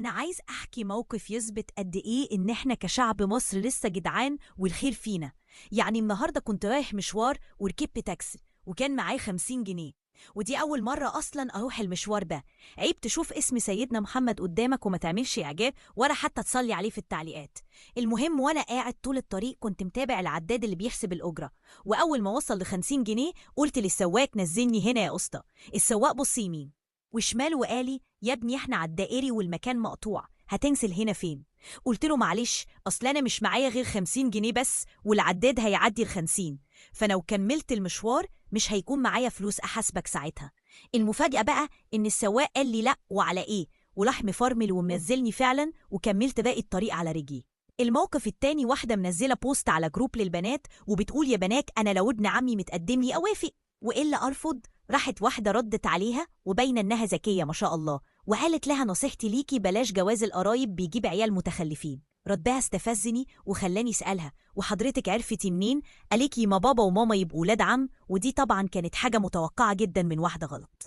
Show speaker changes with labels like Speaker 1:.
Speaker 1: أنا عايز أحكي موقف يثبت قد إيه إن إحنا كشعب مصر لسه جدعان والخير فينا. يعني النهاردة كنت رايح مشوار وركبت تاكسي وكان معايا 50 جنيه، ودي أول مرة أصلا أروح المشوار ده. عيب تشوف اسم سيدنا محمد قدامك وما تعملش إعجاب ولا حتى تصلي عليه في التعليقات. المهم وأنا قاعد طول الطريق كنت متابع العداد اللي بيحسب الأجرة، وأول ما وصل ل50 جنيه قلت للسواق نزلني هنا يا أسطى. السواق بص يمين وشمال وقالي يا ابني احنا على الدائري والمكان مقطوع، هتنزل هنا فين؟ قلت له معلش اصل انا مش معايا غير 50 جنيه بس والعداد هيعدي ال50، فلو كملت المشوار مش هيكون معايا فلوس احاسبك ساعتها. المفاجأة بقى ان السواق قال لي لا وعلى ايه، ولحم فرمل ومنزلني فعلا وكملت باقي الطريق على رجلي. الموقف التاني واحدة منزلة بوست على جروب للبنات وبتقول يا بنات أنا لو ابن عمي متقدم لي أوافق، وإلا أرفض. راحت واحدة ردت عليها وباينة إنها ذكية ما شاء الله، وقالت لها نصيحتي ليكي بلاش جواز القرايب بيجيب عيال متخلفين. ردها استفزني وخلاني اسألها وحضرتك عرفتي منين؟ قالك ما بابا وماما يبقوا ولاد عم، ودي طبعا كانت حاجة متوقعة جدا من واحدة غلط.